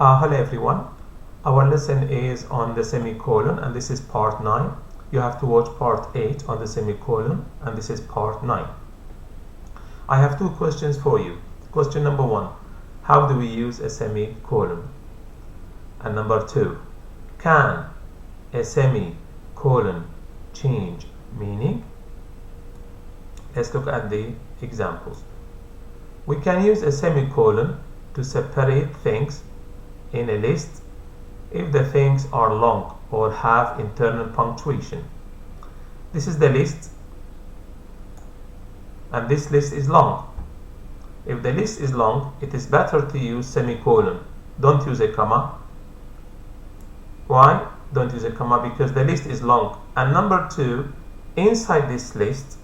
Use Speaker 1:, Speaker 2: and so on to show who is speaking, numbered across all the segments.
Speaker 1: Hello everyone. Our lesson is on the semicolon and this is part 9. You have to watch part 8 on the semicolon and this is part 9. I have two questions for you. Question number 1. How do we use a semicolon? And number 2. Can a semicolon change meaning? Let's look at the examples. We can use a semicolon to separate things in a list if the things are long or have internal punctuation. This is the list and this list is long. If the list is long, it is better to use semicolon. Don't use a comma. Why? Don't use a comma because the list is long. And number 2, inside this list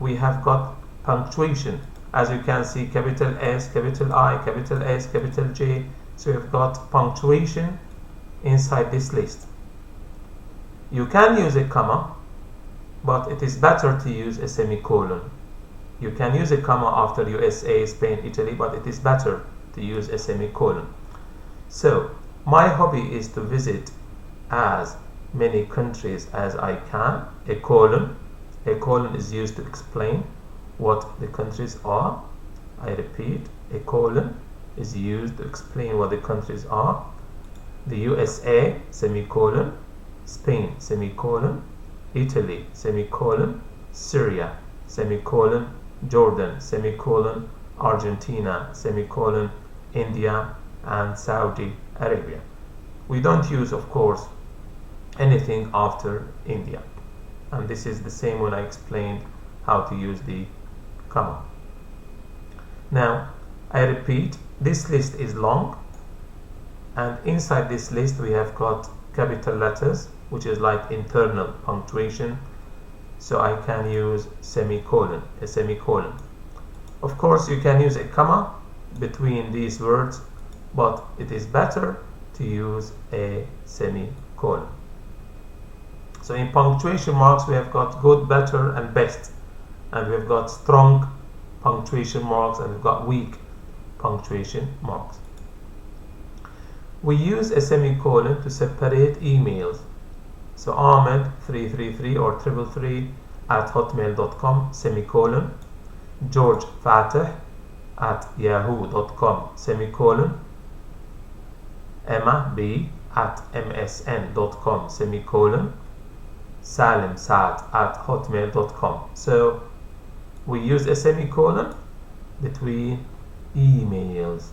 Speaker 1: we have got punctuation. As you can see, capital S, capital I, capital S, capital J. So you've got punctuation inside this list. You can use a comma, but it is better to use a semicolon. You can use a comma after USA, Spain, Italy, but it is better to use a semicolon. So my hobby is to visit as many countries as I can. A colon is used to explain what the countries are. I repeat, a colon is used to explain what the countries are. The USA, semicolon, Spain, semicolon, Italy, semicolon, Syria, semicolon, Jordan, semicolon, Argentina, semicolon, India, and Saudi Arabia. We don't use, of course, anything after India. And this is the same when I explained how to use the comma. Now, I repeat, this list is long and inside this list we have got capital letters, which is like internal punctuation, so I can use semicolon, a semicolon. Of course you can use a comma between these words, but it is better to use a semicolon. So in punctuation marks we have got good, better and best, and we've got strong punctuation marks and we've got weak punctuation marks. We use a semicolon to separate emails. So Ahmed 333 or 333 at hotmail.com, semicolon. George Fateh at yahoo.com, semicolon. Emma B at msn.com, semicolon. Salim Saad at hotmail.com. So we use a semicolon between emails.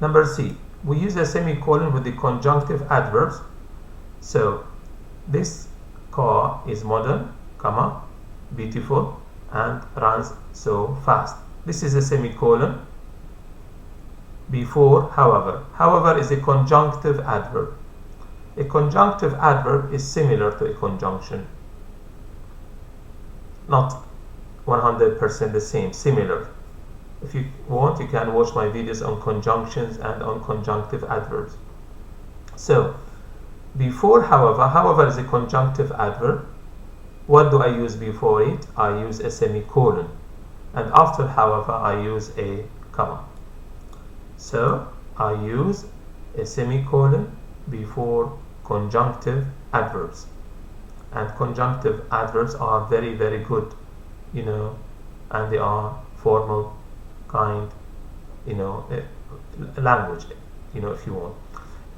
Speaker 1: Number C, we use a semicolon with the conjunctive adverbs. So this car is modern, comma, beautiful, and runs so fast. This is a semicolon before however. However is a conjunctive adverb. A conjunctive adverb is similar to a conjunction. Not 100% the same, similar. If you want, you can watch my videos on conjunctions and on conjunctive adverbs. So, before however is a conjunctive adverb. What do I use before it? I use a semicolon. And after however, I use a comma. So, I use a semicolon before conjunctive adverbs. And conjunctive adverbs are very, very good, and they are formal kind, language, if you want.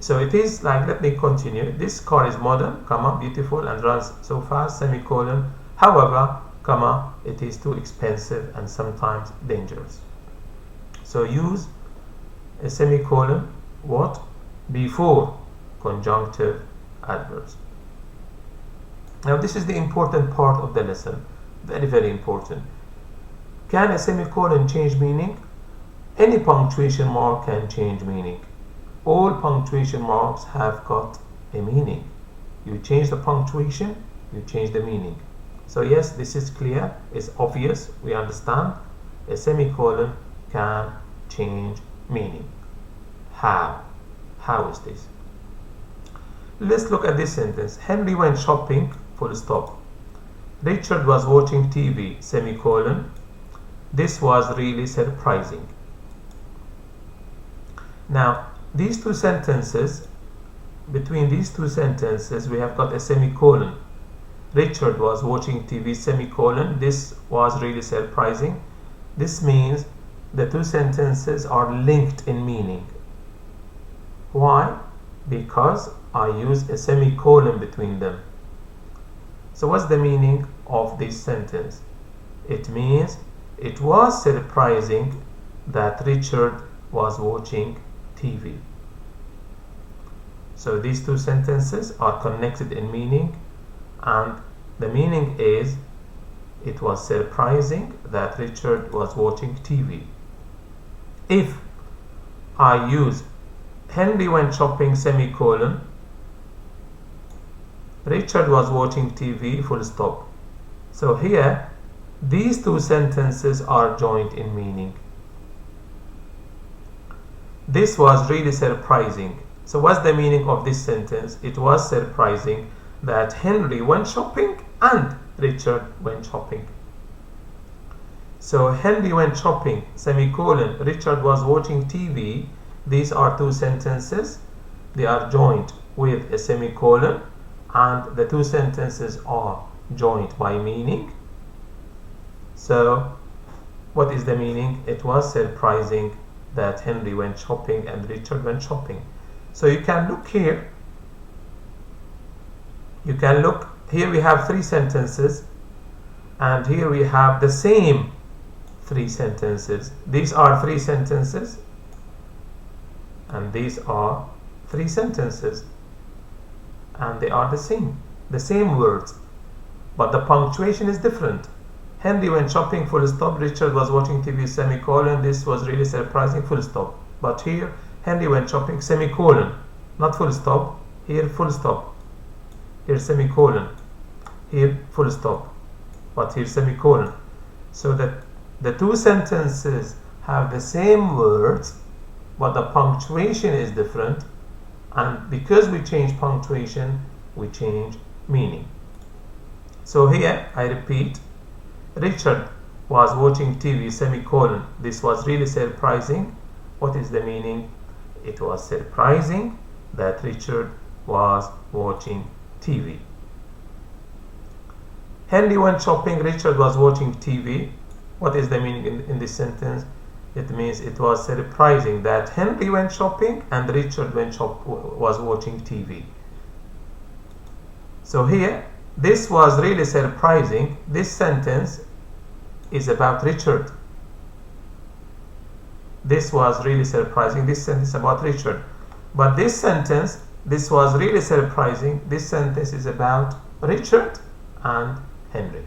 Speaker 1: So it is like, let me continue. This car is modern, comma, beautiful and runs so fast, semicolon. However, comma, it is too expensive and sometimes dangerous. So use a semicolon, what? Before conjunctive adverbs. Now this is the important part of the lesson. Very, very important. Can a semicolon change meaning? Any punctuation mark can change meaning. All punctuation marks have got a meaning. You change the punctuation, you change the meaning. So yes, this is clear, it's obvious, we understand. A semicolon can change meaning. How? How is this? Let's look at this sentence. Henry went shopping, full stop. Richard was watching TV, semicolon. This was really surprising. Now, these two sentences, between these two sentences, we have got a semicolon. Richard was watching TV, semicolon. This was really surprising. This means the two sentences are linked in meaning. Why? Because I use a semicolon between them. So what's the meaning of this sentence? It means it was surprising that Richard was watching TV. So these two sentences are connected in meaning, and the meaning is it was surprising that Richard was watching TV. If I use Henry went shopping, semicolon, Richard was watching TV, full stop. So here, these two sentences are joined in meaning. This was really surprising. So what's the meaning of this sentence? It was surprising that Henry went shopping and Richard went shopping. So Henry went shopping, semicolon, Richard was watching TV. These are two sentences. They are joined with a semicolon, and the two sentences are joined by meaning. So what is the meaning? It was surprising that Henry went shopping and Richard went shopping. So you can look here. You can look here. We have three sentences, and here we have the same three sentences. These are three sentences, and these are three sentences, and they are the same words, but the punctuation is different. Henry went shopping, full stop. Richard was watching TV, semicolon. This was really surprising, full stop. But here, Henry went shopping, semicolon, not full stop. Here, full stop. Here, semicolon. Here, full stop. But here, semicolon. So that the two sentences have the same words, but the punctuation is different. And because we change punctuation, we change meaning. So here, I repeat, Richard was watching TV, semicolon. This was really surprising. What is the meaning? It was surprising that Richard was watching TV. Henry went shopping, Richard was watching TV. What is the meaning in this sentence? It means it was surprising that Henry went shopping and Richard was watching TV. So here, this was really surprising. This sentence is about Richard. This was really surprising. This sentence is about Richard. But this sentence, this was really surprising. This sentence is about Richard and Henry.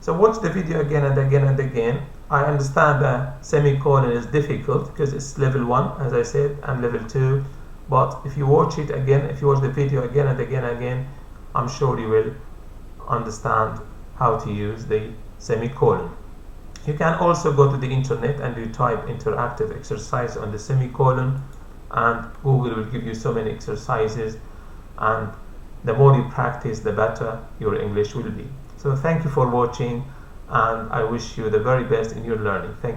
Speaker 1: So watch the video again and again and again. I understand that semicolon is difficult because it's level 1, as I said, and level 2. But if you watch it again, if you watch the video again and again and again, I'm sure you will understand how to use the semicolon. You can also go to the internet and you type interactive exercise on the semicolon, and Google will give you so many exercises, and the more you practice, the better your English will be. So thank you for watching, and I wish you the very best in your learning. Thank you.